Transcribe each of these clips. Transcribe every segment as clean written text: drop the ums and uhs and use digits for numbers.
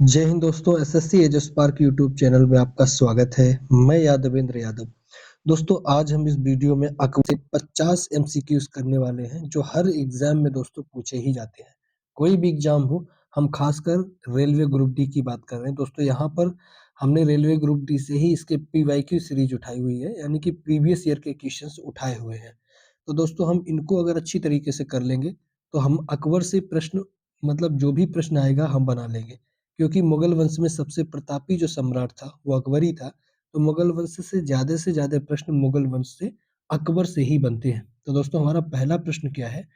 जय हिंद दोस्तों। एसएससी एजस park YouTube channel में आपका स्वागत है। मैं यादवेंद्र यादव। दोस्तों आज हम इस वीडियो में अकबर से 50 एमसीक्यूज करने वाले हैं जो हर एग्जाम में दोस्तों पूछे ही जाते हैं। कोई भी एग्जाम हो, हम खासकर रेलवे ग्रुप डी की बात कर रहे हैं। दोस्तों यहाँ पर हमने रेलवे ग्रुप डी से ही इसके पीवाईक्यू सीरीज उठाई हुई है, यानी कि प्रीवियस ईयर के क्वेश्चंस उठाए हुए हैं। तो दोस्तों हम इनको अगर अच्छी तरीके से कर लेंगे तो हम अकबर से प्रश्न मतलब जो भी प्रश्न आएगा हम बना लेंगे, क्योंकि मुगल वंश में सबसे प्रतापी जो सम्राट था वो अकबर ही था। तो मुगल वंश से ज्यादा प्रश्न मुगल वंश से अकबर से ही बनते हैं। तो दोस्तों हमारा पहला प्रश्न क्या है,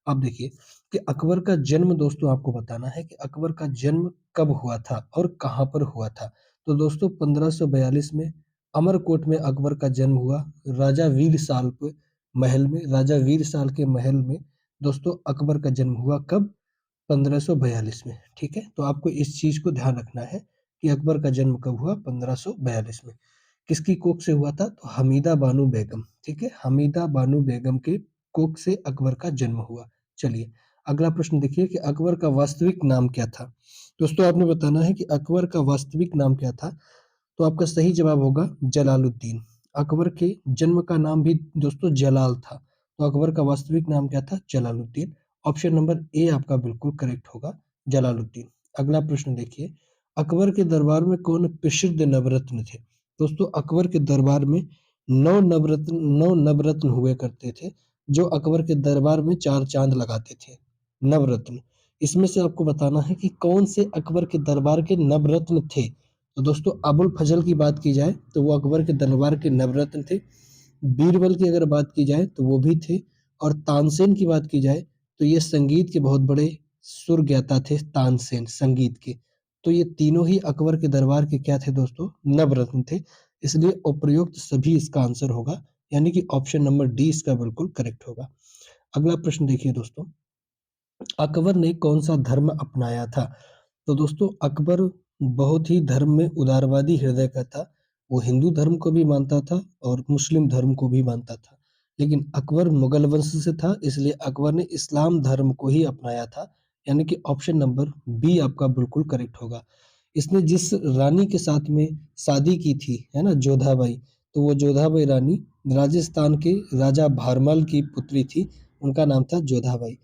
आप देखिए कि अकबर का जन्म, दोस्तों आपको बताना है कि अकबर का जन्म कब हुआ था और कहाँ पर हुआ था। तो दोस्तों 1542 में अमरकोट में अकबर का जन्म हुआ। राजा वीर साल के महल में, राजा वीर साल के महल में दोस्तों अकबर का जन्म हुआ। कब? 1542 में। ठीक है, तो आपको इस चीज को ध्यान रखना है कि अकबर का जन्म कब हुआ, 1542 में। किसकी कोख से हुआ था? तो हमीदा बानो बेगम। ठीक है, हमीदा बानो बेगम के कोख से अकबर का जन्म हुआ। चलिए अगला प्रश्न देखिए कि अकबर का वास्तविक नाम क्या था। दोस्तों आपने बताना है कि अकबर का वास्तविक नाम क्या था। तो आपका सही जवाब होगा जलालुद्दीन। अकबर के जन्म का नाम भी दोस्तों जलाल था, तो अकबर का वास्तविक नाम क्या था? जलालुद्दीन। ऑप्शन नंबर ए आपका बिल्कुल करेक्ट होगा, जलालुद्दीन। अगला प्रश्न देखिए, अकबर के दरबार में कौन प्रसिद्ध नवरत्न थे। दोस्तों अकबर के दरबार में नौ नवरत्न हुए करते थे, जो अकबर के दरबार में चार चांद लगाते थे। नवरत्न, इसमें से आपको बताना है कि कौन से अकबर के दरबार के नवरत्न थे। तो दोस्तों अबुल फजल की बात की जाए तो वो अकबर के दरबार के नवरत्न थे। बीरबल की अगर बात की जाए तो वो भी थे। और तानसेन की बात की जाए तो ये संगीत के बहुत बड़े सुर ज्ञाता थे, तानसेन संगीत के। तो ये तीनों ही अकबर के दरबार के क्या थे दोस्तों? नवरत्न थे। इसलिए उपर्युक्त सभी इसका आंसर होगा, यानी कि ऑप्शन नंबर डी इसका बिल्कुल करेक्ट होगा। अगला प्रश्न देखिए दोस्तों, अकबर ने कौन सा धर्म अपनाया था। तो दोस्तों अकबर बहुत ही धर्म में उदारवादी हृदय का था। वो हिंदू धर्म को भी मानता था और मुस्लिम धर्म को भी मानता था, लेकिन अकबर मुगल वंश से था, इसलिए अकबर ने इस्लाम धर्म को ही अपनाया था। यानी कि ऑप्शन नंबर बी आपका बिल्कुल करेक्ट होगा। इसने जिस रानी के साथ में शादी की थी, है ना, जोधाबाई, तो वो जोधाबाई रानी राजस्थान के राजा भारमल की पुत्री थी। उनका नाम था जोधाबाई।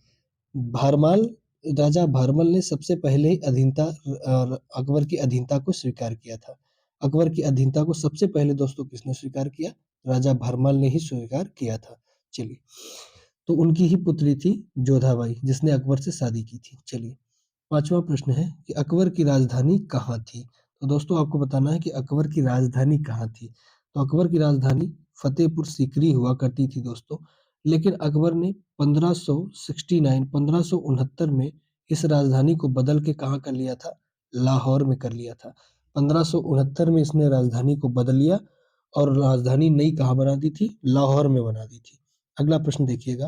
भारमाल, राजा भारमल ने सबसे पहले ही अकबर की अधीनता को स्वीकार किया था। अकबर की अधीनता को सबसे पहले दोस्तों किसने स्वीकार किया? राजा भरमल ने ही स्वीकार किया था। चलिए, तो उनकी ही पुत्री थी जोधाबाई जिसने अकबर से शादी की थी। चलिए, पांचवा प्रश्न है कि अकबर की राजधानी कहाँ थी। तो दोस्तों आपको बताना है कि अकबर की राजधानी कहाँ थी। तो अकबर की राजधानी फतेहपुर सीकरी हुआ करती थी दोस्तों, लेकिन अकबर ने 1569 में इस राजधानी को बदल के कहाँ कर लिया था? लाहौर में कर लिया था। 1569 में इसने राजधानी को बदल लिया और राजधानी नई कहाँ बना दी थी? लाहौर में बना दी थी। अगला प्रश्न देखिएगा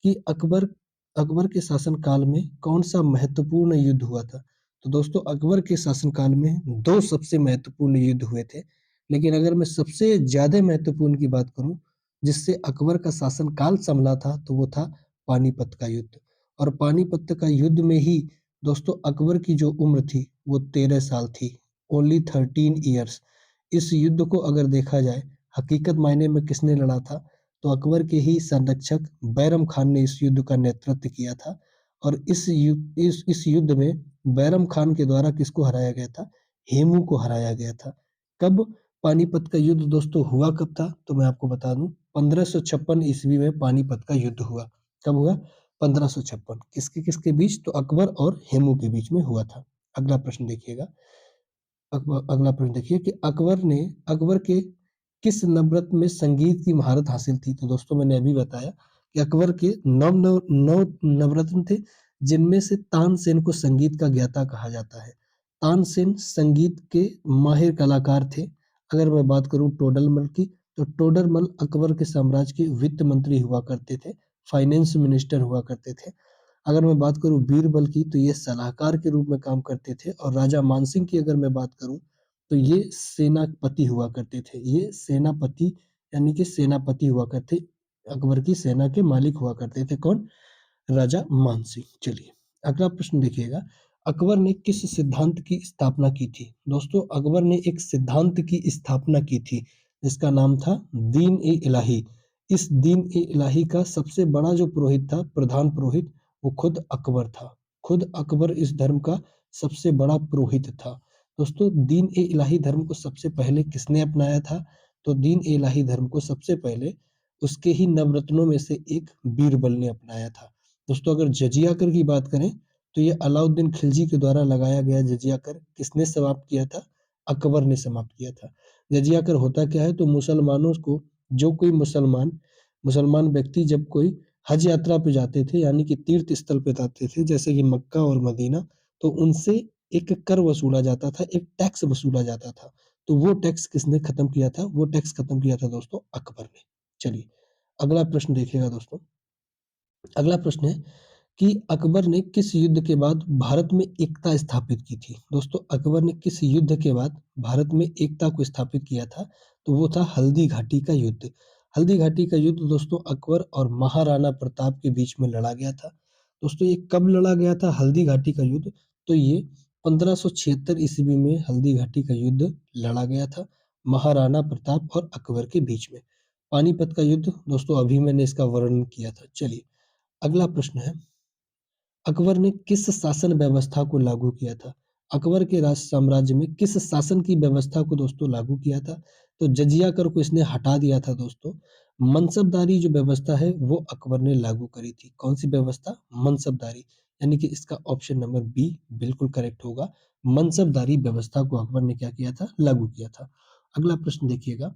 कि अकबर अकबर के शासनकाल में कौन सा महत्वपूर्ण युद्ध हुआ था। तो दोस्तों अकबर के शासनकाल में दो सबसे महत्वपूर्ण युद्ध हुए थे, लेकिन अगर मैं सबसे ज्यादा महत्वपूर्ण की बात करूं जिससे अकबर का शासनकाल संभला था तो वो था पानीपत का युद्ध। और पानीपत का युद्ध में ही दोस्तों अकबर की जो उम्र थी वो 13 साल थी, ओनली 13 ईयर्स। इस युद्ध को अगर देखा जाए हकीकत मायने में किसने लड़ा था, तो अकबर के ही संरक्षक बैरम खान ने इस युद्ध का नेतृत्व किया था। और इस युद्ध में बैरम खान के द्वारा किसको हराया गया था? हेमू को हराया गया था। कब पानीपत का युद्ध दोस्तों हुआ कब था? तो मैं आपको बता दूं, 1556 ईस्वी में पानीपत का युद्ध हुआ। कब हुआ? 1556। किसके किसके बीच? तो अकबर और हेमू के बीच में हुआ था। अगला प्रश्न देखिएगा, अगला प्रश्न देखिए कि अकबर के किस नवरत्न में संगीत की महारत हासिल थी। तो दोस्तों मैंने अभी बताया कि अकबर के नौ नवरत्न थे, जिनमें से तानसेन को संगीत का ज्ञाता कहा जाता है। तानसेन संगीत के माहिर कलाकार थे। अगर मैं बात करूं टोडरमल की, तो टोडरमल अकबर के साम्राज्य के वित्त मंत्री हुआ करते थे, फाइनेंस मिनिस्टर हुआ करते थे। अगर मैं बात करूं बीरबल की, तो ये सलाहकार के रूप में काम करते थे। और राजा मानसिंह की अगर मैं बात करूं तो ये सेनापति हुआ करते थे। ये सेनापति यानी कि सेनापति हुआ करते, अकबर की सेना के मालिक हुआ करते थे। कौन? राजा मानसिंह। चलिए अगला प्रश्न देखिएगा, अकबर ने किस सिद्धांत की स्थापना की थी? दोस्तों अकबर ने एक सिद्धांत की स्थापना की थी जिसका नाम था दीन-ए-इलाही। इस दीन-ए-इलाही का सबसे बड़ा जो पुरोहित था, प्रधान पुरोहित, वो खुद अकबर था। खुद अकबर इस धर्म का सबसे बड़ा पुरोहित था। दोस्तों दीन-ए-इलाही धर्म को सबसे पहले किसने अपनाया था? तो दीन-ए-इलाही धर्म को सबसे पहले उसके ही नवरत्नों में से एक बीरबल ने अपनाया था। दोस्तों अगर जजिया कर की बात करें तो ये अलाउद्दीन खिलजी के द्वारा लगाया गया जजिया कर किसने समाप्त किया था? अकबर ने समाप्त किया था। जजिया कर होता क्या है? तो मुसलमानों को जो कोई मुसलमान मुसलमान व्यक्ति जब कोई हज यात्रा पे जाते थे यानी कि तीर्थ स्थल पे जाते थे जैसे कि मक्का और मदीना, तो उनसे एक कर वसूला जाता था, एक टैक्स वसूला जाता था। तो वो टैक्स किसने खत्म किया था? वो टैक्स खत्म किया था दोस्तों अकबर ने। चलिए, अगला प्रश्न देखिएगा दोस्तों। अगला प्रश्न है कि अकबर ने किस युद्ध के बाद भारत में एकता स्थापित की थी? दोस्तों अकबर ने किस युद्ध के बाद भारत में एकता को स्थापित किया था? तो वो था हल्दी घाटी का युद्ध। हल्दी घाटी का युद्ध दोस्तों अकबर और महाराणा प्रताप के बीच में लड़ा गया था। दोस्तों ये कब लड़ा गया था हल्दी घाटी का युद्ध? तो ये 1576 ईस्वी में हल्दी घाटी का युद्ध लड़ा गया था महाराणा प्रताप और अकबर के बीच में। पानीपत का युद्ध दोस्तों अभी मैंने इसका वर्णन किया था। चलिए, अगला प्रश्न है अकबर ने किस शासन व्यवस्था को लागू किया था? अकबर के राज साम्राज्य में किस शासन की व्यवस्था को दोस्तों लागू किया था? तो जजिया कर को इसने हटा दिया था दोस्तों। मनसबदारी जो व्यवस्था है वो अकबर ने लागू करी थी। कौन सी व्यवस्था? मनसबदारी। यानी कि इसका ऑप्शन नंबर बी बिल्कुल करेक्ट होगा। मनसबदारी व्यवस्था को अकबर ने क्या किया था? लागू किया था। अगला प्रश्न देखिएगा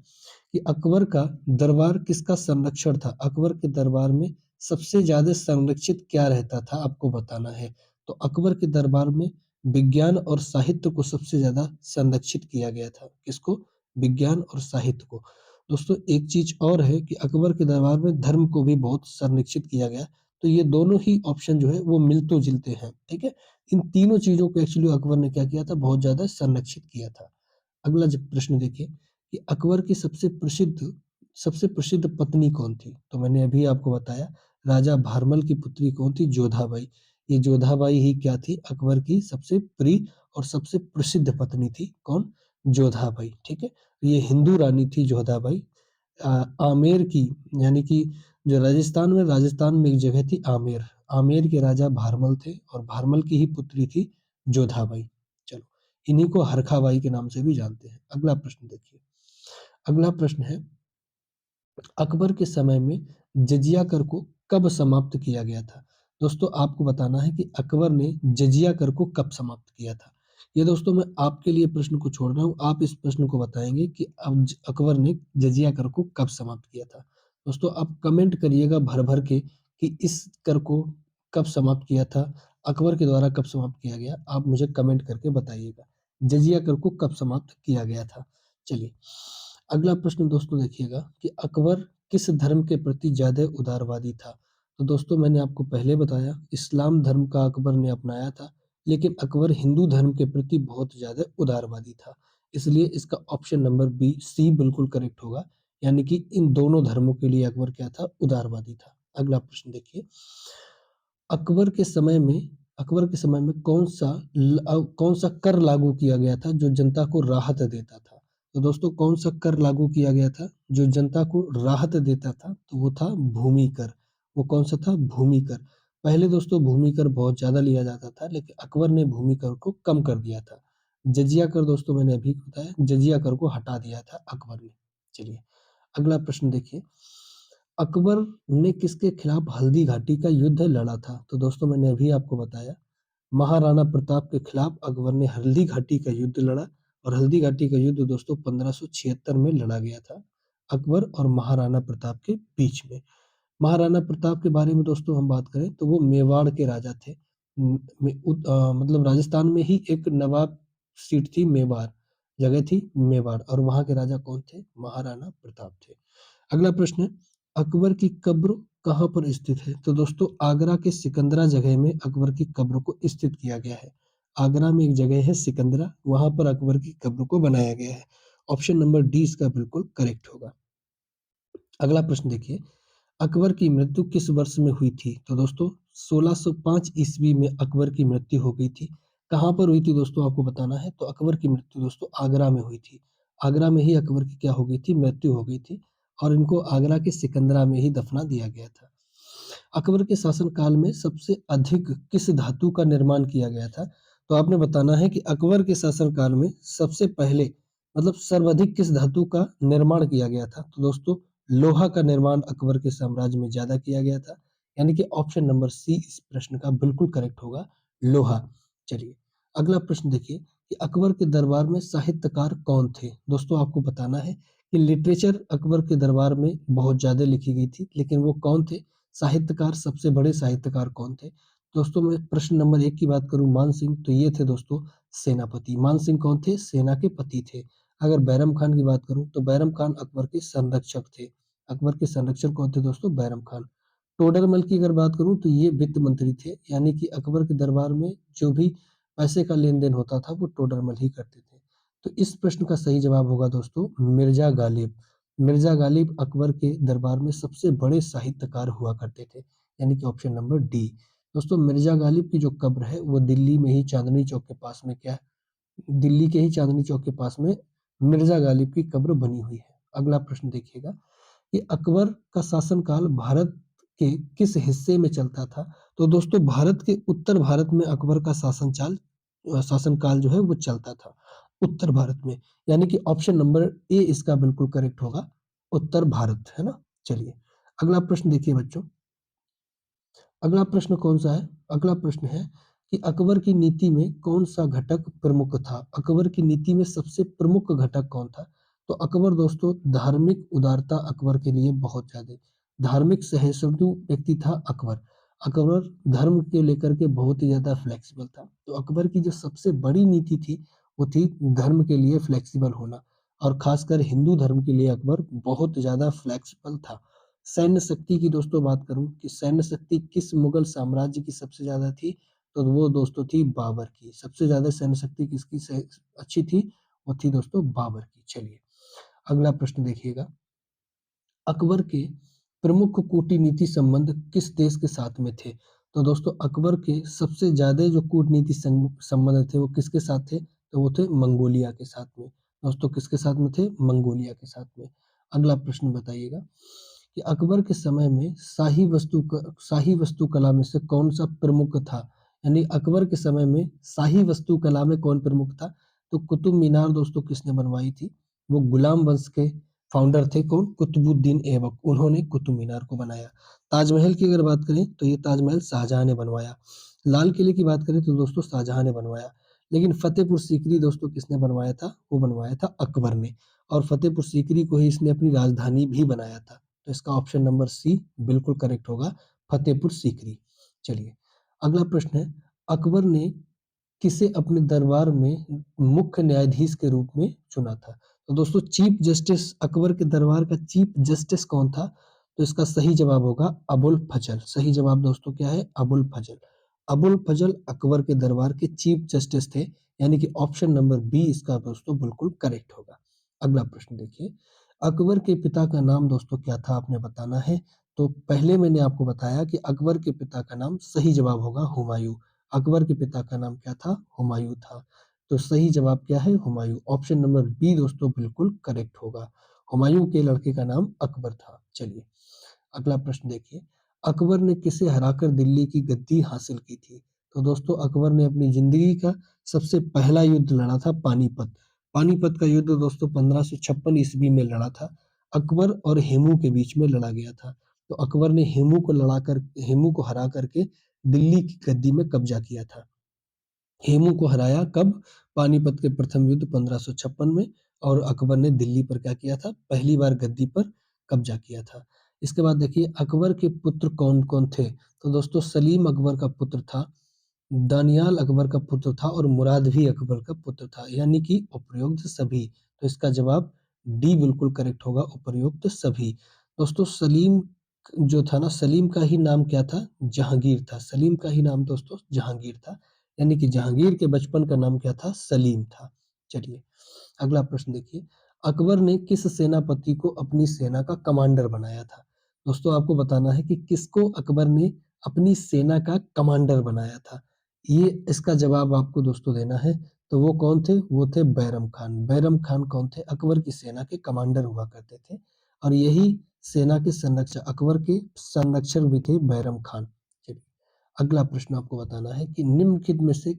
कि अकबर का दरबार किसका संरक्षण था? अकबर के दरबार में सबसे ज़्यादा संरक्षित क्या रहता था आपको बताना है। तो अकबर के दरबार में विज्ञान और साहित्य को सबसे ज़्यादा संरक्षित किया गया था। किसको? विज्ञान और साहित्य को। दोस्तों एक चीज़ और है कि अकबर के दरबार में धर्म को भी बहुत संरक्षित किया गया। तो ये दोनों ही ऑप्शन जो है वो मिलते-जुलते हैं, ठीक है? इन तीनों चीज़ों को एक्चुअली अकबर ने क्या किया था? बहुत ज़्यादा संरक्षित किया था। अगला ज प्रश्न देखिए कि अकबर की सबसे प्रसिद्ध पत्नी कौन थी? तो मैंने अभी आपको बताया राजा भारमल की पुत्री कौन थी? जोधाबाई। ये जोधाबाई ही क्या थी? अकबर की सबसे प्रिय और सबसे प्रसिद्ध पत्नी थी। कौन? जोधाबाई, ठीक है? ये हिंदू रानी थी जोधाबाई। आमेर की यानी कि जो राजस्थान में एक जगह थी आमेर। आमेर के राजा भारमल थे और भारमल की ही पुत्री थी जोधाबाई। चलो, इन्हीं को हरखाबाई के नाम से भी जानते हैं। अगला प्रश्न देखिए। अगला प्रश्न है अकबर के समय में जजिया कर को कब समाप्त किया गया था? दोस्तों आपको बताना है कि अकबर ने जजिया कर को कब समाप्त किया था? ये दोस्तों मैं आपके लिए प्रश्न को छोड़ रहा हूँ, आप इस प्रश्न को बताएँगे कि अकबर ने जजिया कर को कब समाप्त किया था? दोस्तों आप कमेंट करिएगा भर-भर के कि इस कर को कब समाप्त किया था? अकबर के द्वारा कब समाप्त किया गया? आप मुझे कमेंट करके बताइएगा। जजिया कर को कब समाप्त किया गया था? चलिए, अगला प्रश्न दोस्तों देखिएगा कि अकबर किस धर्म के प्रति ज़्यादा उदारवादी था? तो दोस्तों मैंने आपको पहले बताया इस्लाम धर्म का अकबर ने अपनाया था, लेकिन अकबर हिंदू धर्म के प्रति बहुत ज़्यादा उदारवादी था। इसलिए इसका ऑप्शन नंबर बी सी बिल्कुल करेक्ट होगा। यानी कि इन दोनों धर्मों के लिए अकबर क्या था? उदारवादी था। अगला प्रश्न देखिए अकबर के समय में अकबर के समय में कौन-सा कर लागू किया गया था जो जनता को राहत देता था? तो दोस्तों कौन-सा कर लागू किया गया था जो जनता को राहत देता था? तो वो था भूमि कर। वो कौन-सा था? भूमि कर। पहले दोस्तों भूमि कर बहुत ज़्यादा लिया जाता था लेकिन अकबर ने भूमि कर को कम कर दिया था। जजिया कर दोस्तों मैंने अभी बताया जजिया कर को हटा दिया था अकबर ने। चलिए, अगला प्रश्न देखिए अकबर ने किसके खिलाफ हल्दी घाटी का युद्ध लड़ा था? तो दोस्तों मैंने अभी आपको बताया महाराणा प्रताप के खिलाफ अकबर ने हल्दी घाटी का युद्ध लड़ा और हल्दी घाटी का युद्ध दोस्तों 1576 में लड़ा गया था अकबर और महाराणा प्रताप के बीच में। महाराणा प्रताप के बारे में दोस्तों हम बात करें तो वो मेवाड़ के राजा थे। मतलब राजस्थान में ही एक नवाब सीट थी मेवाड़, जगह थी मेवाड़ और वहाँ के राजा कौन थे? महाराणा प्रताप थे। अगला प्रश्न है अकबर की कब्र कहाँ पर स्थित है? तो दोस्तों आगरा के सिकंदरा जगह में अकबर की कब्र को स्थित किया गया है। आगरा में एक जगह है सिकंदरा, वहाँ पर अकबर की कब्र को बनाया गया है। ऑप्शन नंबर डी इसका बिल्कुल करेक्ट होगा। अगला प्रश्न देखिए, अकबर की मृत्यु किस वर्ष में हुई थी? तो दोस्तों 1605 ईस्वी में अकबर की मृत्यु हो गई थी। कहाँ पर हुई थी दोस्तों आपको बताना है, तो अकबर की मृत्यु दोस्तों आगरा में हुई थी। आगरा में ही अकबर की क्या हो गई थी, मृत्यु हो गई थी और इनको आगरा के सिकंदरा में ही दफना दिया गया था। अकबर के शासन काल में सबसे अधिक किस धातु का निर्माण किया गया था? तो आपने बताना है कि अकबर के शासन काल में सबसे पहले मतलब सर्वाधिक किस धातु का निर्माण किया गया था? तो दोस्तों लोहा का निर्माण अकबर के साम्राज्य में ज़्यादा किया गया था। यानी कि ऑप्शन नंबर सी इस प्रश्न का बिल्कुल करेक्ट होगा, लोहा। चलिए, अगला प्रश्न देखिए कि अकबर के दरबार में साहित्यकार कौन थे? दोस्तों आपको बताना है कि लिटरेचर अकबर के दरबार में बहुत ज़्यादा लिखी गई थी, लेकिन वो कौन थे? साहित्यकार, सबसे बड़े साहित्यकार कौन थे? दोस्तों मैं प्रश्न नंबर 1 की बात करूँ मान सिंह, तो ये थे दोस्तों सेनापति। मान सिंह कौन थे? सेना के पति थे। अगर बैरम खान की बात करूँ तो बैरम खान अकबर के संरक्षक थे। अकबर के संरक्षक कौन थे दोस्तों? बैरम खान। टोडरमल की अगर बात करूँ तो ये वित्त मंत्री थे, यानी कि अकबर के दरबार में जो भी पैसे का लेन-देन होता था वो टोडरमल ही करते थे। तो इस प्रश्न का सही जवाब होगा दोस्तों मिर्ज़ा गालिब। मिर्ज़ा गालिब अकबर के दरबार में सबसे बड़े साहित्यकार हुआ करते थे, यानी कि ऑप्शन नंबर डी। दोस्तों मिर्ज़ा गालिब की जो कब्र है वो दिल्ली में ही चांदनी चौक के पास में क्या है, दिल्ली के ही चांदनी चौक के पास में मिर्ज़ा गालिब की कब्र बनी हुई है। अगला प्रश्न देखिएगा कि अकबर का शासनकाल भारत के किस हिस्से में चलता था? तो दोस्तों भारत के उत्तर भारत में अकबर का शासनकाल जो है वो चलता था, उत्तर भारत में। यानी कि ऑप्शन नंबर ए इसका बिल्कुल करेक्ट होगा, उत्तर भारत, है ना? चलिए, अगला प्रश्न देखिए बच्चों। अगला प्रश्न कौन-सा है? अगला प्रश्न है कि अकबर की नीति में कौन-सा घटक प्रमुख था? अकबर की नीति में सबसे प्रमुख घटक कौन था? तो अकबर दोस्तों धार्मिक उदारता अकबर के लिए बहुत ज़्यादा धार्मिक सहिष्णु व्यक्ति था अकबर। अकबर धर्म को लेकर के बहुत ही ज़्यादा फ्लेक्सिबल था। तो अकबर की जो सबसे बड़ी नीति थी, वो थी धर्म के लिए फ्लेक्सिबल होना और खासकर हिंदू धर्म के लिए अकबर बहुत ज़्यादा फ्लेक्सिबल था। सैन्य शक्ति की दोस्तों बात करूँ कि सैन्य शक्ति किस मुगल साम्राज्य की सबसे ज़्यादा थी, तो वो दोस्तों थी बाबर की। सबसे ज़्यादा सैन्य शक्ति किसकी से अच्छी थी? वो थी दोस्तों बाबर की। चलिए, अगला प्रश्न देखिएगा। अकबर के प्रमुख कूटनीति संबंध किस देश के साथ में थे? तो दोस्तों अकबर के सबसे ज़्यादा जो कूटनीति संबंध थे वो किसके साथ थे? तो वो थे मंगोलिया के साथ में। दोस्तों किसके साथ में थे? मंगोलिया के साथ में। अगला प्रश्न बताइएगा कि अकबर के समय में शाही वास्तुकला में से कौन-सा प्रमुख था? यानी अकबर के समय में शाही वास्तुकला में कौन प्रमुख था? तो कुतुब मीनार दोस्तों किसने बनवाई थी? वो गुलाम वंश के फाउंडर थे कौन? कुतुबुद्दीन ऐबक, उन्होंने कुतुब मीनार को बनाया। ताजमहल की अगर बात करें तो ये ताजमहल शाहजहाँ ने बनवाया। लाल किले की बात करें तो दोस्तों शाहजहाँ ने बनवाया। लेकिन फतेहपुर सीकरी दोस्तों किसने बनवाया था? वो बनवाया था अकबर ने और फतेहपुर सीकरी को ही इसने अपनी राजधानी भी बनाया था। तो इसका ऑप्शन नंबर सी बिल्कुल करेक्ट होगा, फतेहपुर सीकरी। चलिए, अगला प्रश्न है, अकबर ने किसे अपने दरबार में मुख्य न्यायाधीश के रूप में चुना था? तो दोस्तों चीफ जस्टिस अकबर के दरबार का चीफ जस्टिस कौन था? तो इसका सही जवाब होगा अबुल फजल। सही जवाब दोस्तों क्या है? अबुल फजल। अबुल फजल अकबर के दरबार के चीफ जस्टिस थे, यानी कि ऑप्शन नंबर बी इसका दोस्तों बिल्कुल करेक्ट होगा। अगला प्रश्न देखिए, अकबर के पिता का नाम दोस्तों क्या था आपने बताना है। तो पहले मैंने आपको बताया कि अकबर के पिता का नाम सही जवाब होगा हुमायूं। अकबर के पिता का नाम क्या था? हुमायूं था। तो सही जवाब क्या है? हुमायूं। ऑप्शन नंबर बी दोस्तों बिल्कुल करेक्ट होगा। हुमायूं के लड़के का नाम अकबर था। चलिए, अगला प्रश्न देखिए, अकबर ने किसे हराकर दिल्ली की गद्दी हासिल की थी? तो दोस्तों अकबर ने अपनी जिंदगी का सबसे पहला युद्ध लड़ा था पानीपत। पानीपत का युद्ध दोस्तों 1556 ईस्वी में लड़ा था। अकबर और हेमू के बीच में लड़ा गया था। तो अकबर ने हेमू को हरा करके दिल्ली की गद्दी में कब्जा किया था। हेमू को हराया कब? पानीपत के प्रथम युद्ध 1556 में और अकबर ने दिल्ली पर क्या किया था? पहली बार गद्दी पर कब्जा किया था। इसके बाद देखिए अकबर के पुत्र कौन-कौन थे? तो दोस्तों सलीम अकबर का पुत्र था, दानियाल अकबर का पुत्र था और मुराद भी अकबर का पुत्र था, यानी कि उपर्युक्त सभी। तो इसका जवाब डी बिल्कुल करेक्ट होगा, उपर्युक्त सभी। दोस्तों सलीम जो था ना, सलीम का ही नाम क्या था? जहांगीर था। सलीम का ही नाम दोस्तों जहांगीर था, यानी कि जहांगीर के बचपन का नाम क्या था? सलीम था। चलिए, अगला प्रश्न देखिए, अकबर ने किस सेनापति को अपनी सेना का कमांडर बनाया था? दोस्तों आपको बताना है कि किसको अकबर ने अपनी सेना का कमांडर बनाया था। ये इसका जवाब आपको दोस्तों देना है। तो वो कौन थे? वो थे बैरम खान। बैरम खान कौन थे? अकबर की सेना के कमांडर हुआ करते थे और यही सेना के संरक्षक अकबर के संरक्षक भी थे बैरम खान। चलिए, अगला प्रश्न आपको बताना है कि निम्नलिखित में से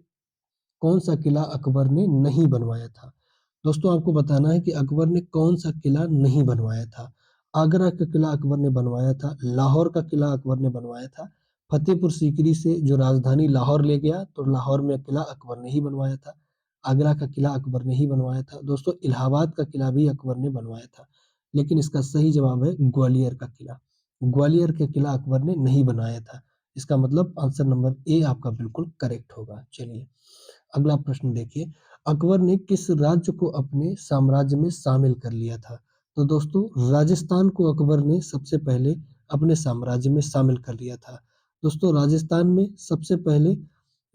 कौन सा किला अकबर ने नहीं बनवाया था? दोस्तों आपको बताना है कि अकबर ने कौन सा किला नहीं बनवाया था। आगरा का किला अकबर ने बनवाया था, लाहौर का किला अकबर ने बनवाया था, फतेहपुर सीकरी से जो राजधानी लाहौर ले गया तो लाहौर में किला अकबर ने ही बनवाया था। आगरा का किला अकबर ने ही बनवाया था। दोस्तों इलाहाबाद का किला भी अकबर ने बनवाया था, लेकिन इसका सही जवाब है ग्वालियर का किला। ग्वालियर का किला अकबर ने नहीं बनाया था। इसका मतलब आंसर नंबर ए आपका बिल्कुल करेक्ट होगा। चलिए, अगला प्रश्न देखिए, अकबर ने किस राज्य को अपने साम्राज्य में शामिल कर लिया था? तो दोस्तों राजस्थान को अकबर ने सबसे पहले अपने साम्राज्य में शामिल कर लिया था। दोस्तों राजस्थान में सबसे पहले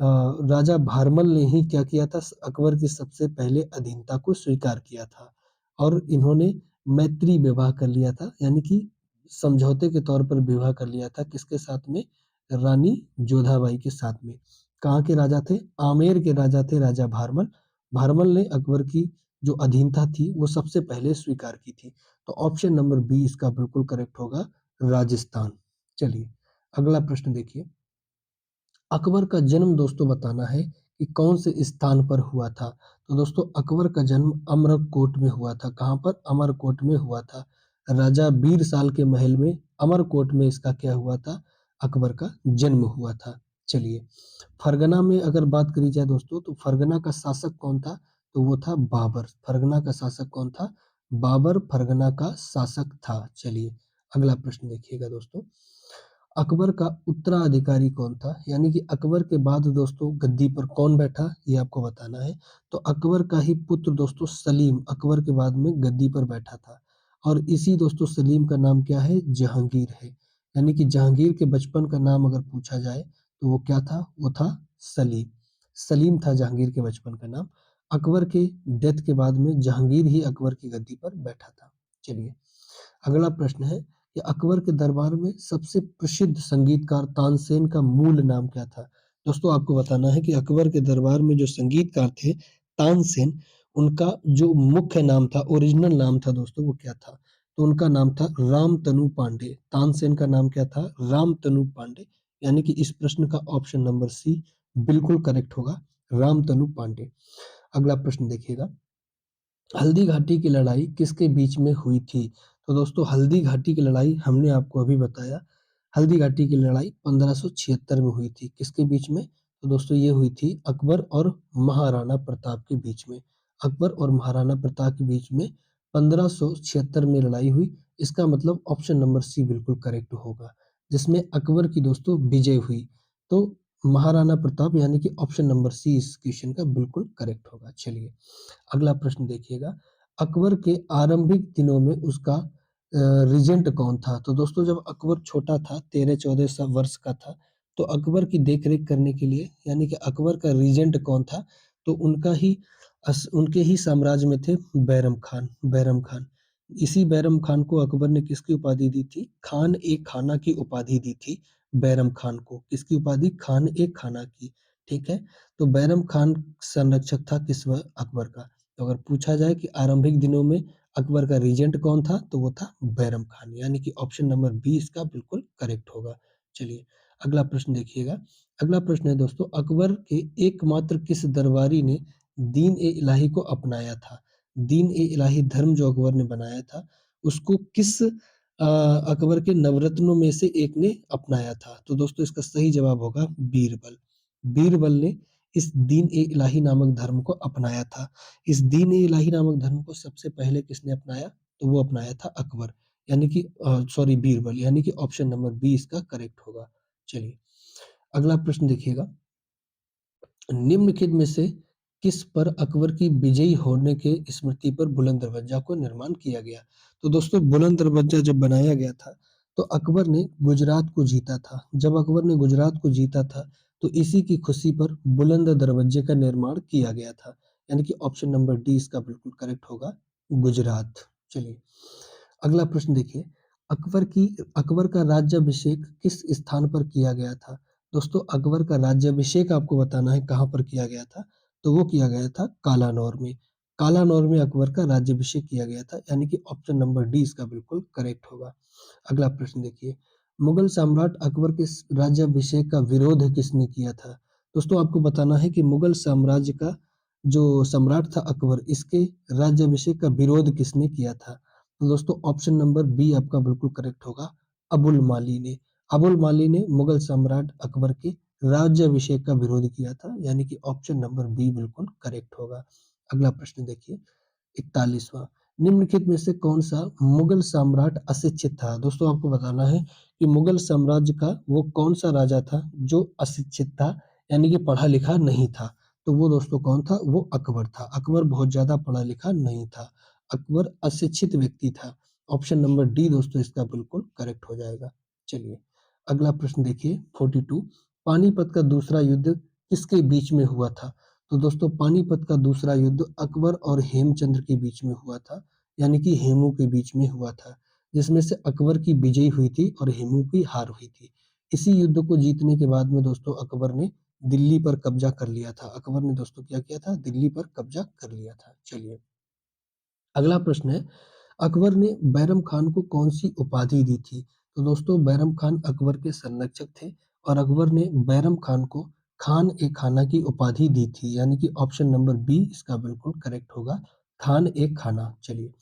राजा भारमल ने ही क्या किया था? अकबर की सबसे पहले अधीनता को स्वीकार किया था और इन्होंने मैत्री विवाह कर लिया था, यानी कि समझौते के तौर पर विवाह कर लिया था। किसके साथ में? रानी जोधाबाई के साथ में। कहाँ के राजा थे? आमेर के राजा थे राजा भारमल। भारमल ने अकबर की जो अधीनता थी वो सबसे पहले स्वीकार की थी। तो ऑप्शन नंबर बी इसका बिल्कुल करेक्ट होगा, राजस्थान। चलिए, अगला प्रश्न देखिए, अकबर का जन्म दोस्तों बताना है कि कौन से स्थान पर हुआ था? तो दोस्तों अकबर का जन्म अमरकोट में हुआ था। कहाँ पर? अमरकोट में हुआ था। राजा बीरसाल के महल में अमरकोट में इसका क्या हुआ था? अकबर का जन्म हुआ था। चलिए, फरगना में अगर बात करी जाए दोस्तों तो फरगना का शासक कौन था? तो वो था बाबर। फरगना का शासक कौन था? बाबर फरगना का शासक था। चलिए, अगला प्रश्न देखिएगा दोस्तों, अकबर का उत्तराधिकारी कौन था? यानी कि अकबर के बाद दोस्तों गद्दी पर कौन बैठा? ये आपको बताना है। तो अकबर का ही पुत्र दोस्तों सलीम अकबर के बाद में गद्दी पर बैठा था और इसी दोस्तों सलीम का नाम क्या है? जहांगीर है। यानी कि जहांगीर के बचपन का नाम अगर पूछा जाए तो वो क्या था? वो था सलीम। सलीम था जहांगीर के बचपन का नाम। अकबर के डेथ के बाद में जहांगीर ही अकबर की गद्दी पर बैठा था। चलिए, अगला प्रश्न है कि अकबर के दरबार में सबसे प्रसिद्ध संगीतकार तानसेन का मूल नाम क्या था? दोस्तों आपको बताना है कि अकबर के दरबार में जो संगीतकार थे तानसेन, उनका जो मुख्य नाम था, ओरिजिनल नाम था दोस्तों, वो क्या था? तो उनका नाम था रामतनु पांडे। तानसेन का नाम क्या था? रामतनु पांडे। यानी कि इस प्रश्न का ऑप्शन नंबर सी बिल्कुल करेक्ट होगा, रामतनु पांडे। अगला प्रश्न देखिएगा, हल्दी घाटी की लड़ाई किसके बीच में हुई थी? तो दोस्तों हल्दी घाटी की लड़ाई हमने आपको अभी बताया। हल्दी घाटी की लड़ाई 1576 में हुई थी। किसके बीच में? तो दोस्तों ये हुई थी अकबर और महाराणा प्रताप के बीच में। अकबर और महाराणा प्रताप के बीच में 1576 में लड़ाई हुई। इसका मतलब ऑप्शन नंबर सी बिल्कुल करेक्ट होगा, जिसमें अकबर की दोस्तों विजय हुई। तो महाराणा प्रताप यानी कि ऑप्शन नंबर सी इस क्वेश्चन का बिल्कुल करेक्ट होगा। चलिए, अगला प्रश्न देखिएगा, अकबर के आरंभिक दिनों में उसका रीजेंट कौन था? तो दोस्तों जब अकबर छोटा था, 13-14 वर्ष का था, तो अकबर की देख-रेख करने के लिए यानी कि अकबर का रीजेंट कौन था? तो उनके ही साम्राज्य में थे बैरम खान। बैरम खान। इसी बैरम खान को अकबर ने किसकी उपाधि दी थी? खान ए खाना की उपाधि दी थी बैरम खान को। किसकी उपाधि? खान ए खाना की। ठीक है? तो बैरम खान संरक्षक था किस अकबर का। तो अगर पूछा जाए कि आरंभिक दिनों में अकबर का रीजेंट कौन था? तो वो था बैरम खान, यानी कि ऑप्शन नंबर बी इसका बिल्कुल करेक्ट होगा। चलिए, अगला प्रश्न देखिएगा। अगला प्रश्न है दोस्तों, अकबर के एकमात्र किस दरबारी ने दीन ए इलाही को अपनाया था? दीन ए इलाही धर्म जो अकबर ने बनाया था, उसको किस अकबर के नवरत्नों में से एक ने अपनाया था? तो दोस्तों इसका सही जवाब होगा बीरबल। बीरबल ने इस दीन ए इलाही नामक धर्म को अपनाया था। इस दीन ए इलाही नामक धर्म को सबसे पहले किसने अपनाया? तो वो अपनाया था अकबर, यानी कि सॉरी बीरबल, यानी कि ऑप्शन नंबर बी इसका करेक्ट होगा। चलिए, अगला प्रश्न देखिएगा, निम्नलिखित में से किस पर अकबर की विजयी होने के स्मृति पर बुलंद दरवाजा को निर्माण किया गया? तो दोस्तों बुलंद दरवाजा जब बनाया गया था तो अकबर ने गुजरात को जीता था। जब अकबर ने गुजरात को जीता था तो इसी की खुशी पर बुलंद दरवाजे का निर्माण किया गया था, यानी कि ऑप्शन नंबर डी इसका बिल्कुल करेक्ट होगा, गुजरात। चलिए, अगला प्रश्न देखिए, अकबर का राज्याभिषेक किस स्थान पर किया गया था? दोस्तों अकबर का राज्याभिषेक आपको बताना है कहाँ पर किया गया था, तो वो किया गया था कालानौर में। कालानौर में अकबर का राज्याभिषेक किया गया था, यानी कि ऑप्शन नंबर डी इसका बिल्कुल करेक्ट होगा। अगला प्रश्न देखिए, मुगल सम्राट अकबर के राज्याभिषेक का विरोध किसने किया था? दोस्तों आपको बताना है कि मुगल साम्राज्य का जो सम्राट था अकबर, इसके राज्याभिषेक का विरोध किसने किया था? तो दोस्तों ऑप्शन नंबर बी आपका बिल्कुल करेक्ट होगा, अबुल माली ने। अबुल माली ने मुगल सम्राट अकबर के राज्याभिषेक का विरोध किया था, यानी कि ऑप्शन नंबर बी बिल्कुल करेक्ट होगा। अगला प्रश्न देखिए, 41वां, निम्नलिखित में से कौन-सा मुगल सम्राट अशिक्षित था? दोस्तों आपको बताना है कि मुगल साम्राज्य का वो कौन-सा राजा था जो अशिक्षित था, यानी कि पढ़ा-लिखा नहीं था। तो वो दोस्तों कौन था? वो अकबर था। अकबर बहुत ज़्यादा पढ़ा-लिखा नहीं था। अकबर अशिक्षित व्यक्ति था। ऑप्शन नंबर डी दोस्तों इसका बिल्कुल करेक्ट हो जाएगा। चलिए, अगला प्रश्न देखिए 42, पानीपत का दूसरा युद्ध किसके बीच में हुआ था? तो दोस्तों पानीपत का दूसरा युद्ध अकबर और हेमचंद्र के बीच में हुआ था, यानी कि हेमू के बीच में हुआ था, जिसमें से अकबर की विजय हुई थी और हेमू की हार हुई थी। इसी युद्ध को जीतने के बाद में दोस्तों अकबर ने दिल्ली पर कब्जा कर लिया था। अकबर ने दोस्तों क्या किया था? दिल्ली पर कब्जा कर लिया था। चलिए, अगला प्रश्न है, अकबर ने बैरम खान को कौन-सी उपाधि दी थी? तो दोस्तों बैरम खान अकबर के संरक्षक थे और अकबर ने बैरम खान को खान-ए-खाना की उपाधि दी थी, यानी कि ऑप्शन नंबर बी इसका बिल्कुल करेक्ट होगा, खान-ए-खाना। चलिए,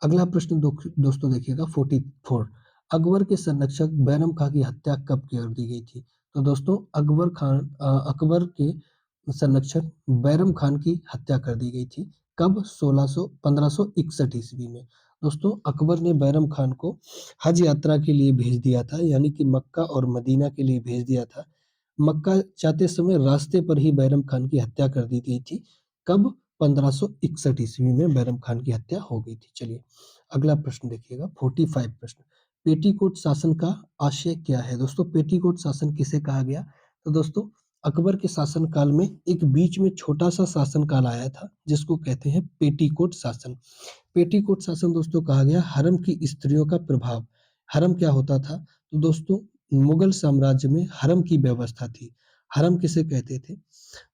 अगला प्रश्न दोस्तों देखिएगा 44, अकबर के संरक्षक बैरम खां की हत्या कब कर दी गई थी? तो दोस्तों अकबर के संरक्षक बैरम खान की हत्या कर दी गई थी। कब? 1561 ईस्वी में। दोस्तों अकबर ने बैरम खान को हज यात्रा के लिए भेज दिया था, यानी कि मक्का और मदीना के लिए भेज दिया था। मक्का जाते समय रास्ते पर ही बैरम खान की हत्या कर दी गई थी। कब? 1561 ईस्वी में बैरम खान की हत्या हो गई थी। चलिए, अगला प्रश्न देखिएगा 45 प्रश्न, पेटीकोट शासन का आशय क्या है? दोस्तों पेटीकोट शासन किसे कहा गया? तो दोस्तों अकबर के शासन काल में एक बीच में छोटा-सा शासन काल आया था, जिसको कहते हैं पेटीकोट शासन। पेटीकोट शासन दोस्तों कहा गया हरम की स्त्रियों का प्रभाव। हरम क्या होता था? तो दोस्तों मुगल साम्राज्य में हरम की व्यवस्था थी। हरम किसे कहते थे?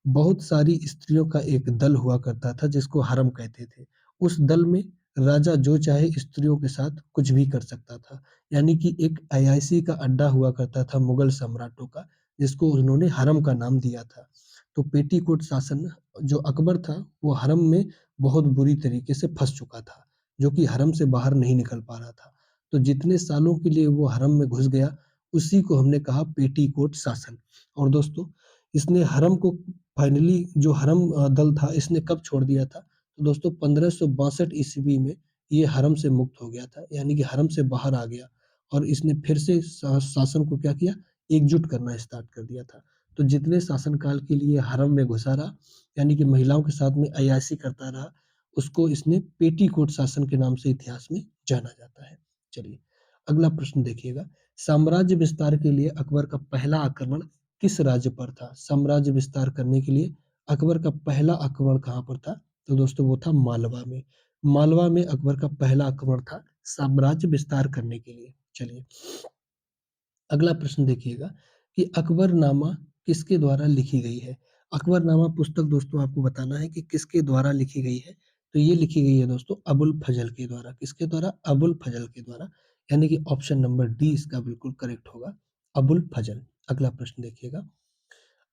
बहुत सारी स्त्रियों का एक दल हुआ करता था जिसको हरम कहते थे। उस दल में राजा जो चाहे स्त्रियों के साथ कुछ भी कर सकता था। यानी कि एक अय्याशी का अड्डा हुआ करता था मुगल सम्राटों का, जिसको उन्होंने हरम का नाम दिया था। तो पेटीकोट शासन जो अकबर था, वो हरम में बहुत बुरी तरीके से फँस चुका था, जो कि हरम से बाहर नहीं निकल पा रहा था। तो जितने सालों के लिए वो हरम में घुस गया, उसी को हमने कहा पेटीकोट शासन। और दोस्तों इसने हरम को फाइनली जो हरम दल था इसने कब छोड़ दिया था? तो दोस्तों 1562 ईस्वी में ये हरम से मुक्त हो गया था, यानी कि हरम से बाहर आ गया और इसने फिर से शासन को क्या किया? एकजुट करना स्टार्ट कर दिया था। तो जितने शासन काल के लिए हरम में घुसा रहा, यानी कि महिलाओं के साथ में अय्याशी करता रहा, उसको इसने पेटीकोट शासन के नाम से इतिहास में जाना जाता है। चलिए, अगला प्रश्न देखिएगा, साम्राज्य विस्तार के लिए अकबर का पहला आक्रमण किस राज्य पर था? साम्राज्य विस्तार करने के लिए अकबर का पहला आक्रमण कहाँ पर था? तो दोस्तों वो था मालवा में। मालवा में अकबर का पहला आक्रमण था साम्राज्य विस्तार करने के लिए। चलिए, अगला प्रश्न देखिएगा कि अकबरनामा किसके द्वारा लिखी गई है? अकबरनामा पुस्तक दोस्तों आपको बताना है कि किसके द्वारा लिखी गई है? तो ये लिखी गई है दोस्तों अबुल फजल के द्वारा। किसके द्वारा? अबुल फजल के द्वारा, यानी कि ऑप्शन नंबर डी इसका बिल्कुल करेक्ट होगा, अबुल फजल। अगला प्रश्न देखिएगा,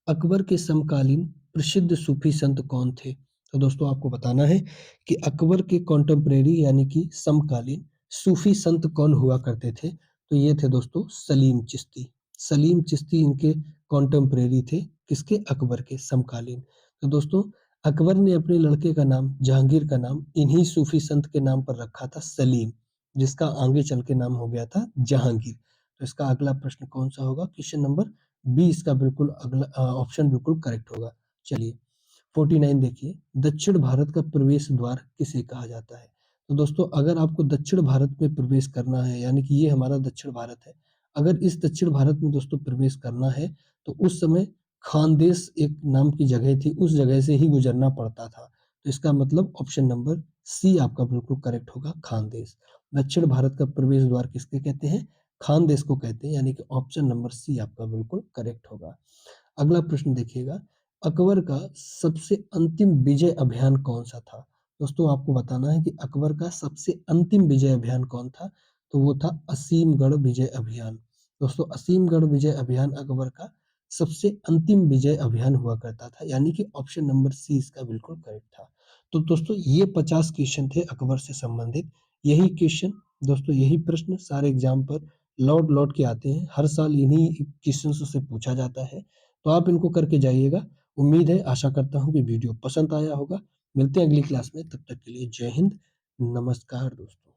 अकबर के समकालीन प्रसिद्ध सूफी संत कौन थे? तो दोस्तों आपको बताना है कि अकबर के कॉन्टेम्परेरी यानी कि समकालीन सूफी संत कौन हुआ करते थे? तो ये थे दोस्तों सलीम चिश्ती। सलीम चिश्ती इनके कॉन्टेम्परेरी थे, किसके? अकबर के समकालीन। तो दोस्तों अकबर ने अपने लड़के का नाम जहांगीर का नाम इन्हीं सूफी संत के नाम पर रखा था, सलीम, जिसका आगे चल के नाम हो गया था जहांगीर। तो इसका अगला प्रश्न कौन सा होगा? क्वेश्चन नंबर बी इसका बिल्कुल अगला ऑप्शन बिल्कुल करेक्ट होगा। चलिए 49 देखिए, दक्षिण भारत का प्रवेश द्वार किसे कहा जाता है? तो दोस्तों अगर आपको दक्षिण भारत में प्रवेश करना है, यानी कि ये हमारा दक्षिण भारत है। अगर इस दक्षिण भारत में दोस्तों प्रवेश करना है, तो उस समय खानदेश एक नाम की जगह थी, उस जगह से ही गुजरना पड़ता था। तो इसका मतलब ऑप्शन नंबर सी आपका बिल्कुल करेक्ट होगा, खानदेश। दक्षिण भारत का प्रवेश द्वार किसके कहते हैं? खानदेश को कहते हैं, यानी कि ऑप्शन नंबर सी आपका बिल्कुल करेक्ट होगा। अगला प्रश्न देखिएगा, अकबर का सबसे अंतिम विजय अभियान कौन-सा था? दोस्तों आपको बताना है कि अकबर का सबसे अंतिम विजय अभियान कौन था? तो वो था असीमगढ़ विजय अभियान। दोस्तों असीमगढ़ विजय अभियान अकबर का सबसे अंतिम विजय अभियान हुआ करता था, यानी कि ऑप्शन नंबर सी इसका बिल्कुल करेक्ट था। तो दोस्तों ये 50 क्वेश्चन थे अकबर से संबंधित। यही क्वेश्चन दोस्तों यही प्रश्न सारे एग्जाम पर लौट-लौट के आते हैं। हर साल इन्हीं क्वेश्चंस से पूछा जाता है। तो आप इनको करके जाइएगा। उम्मीद है, आशा करता हूँ कि वीडियो पसंद आया होगा। मिलते हैं अगली क्लास में, तब तक के लिए जय हिंद, नमस्कार दोस्तों।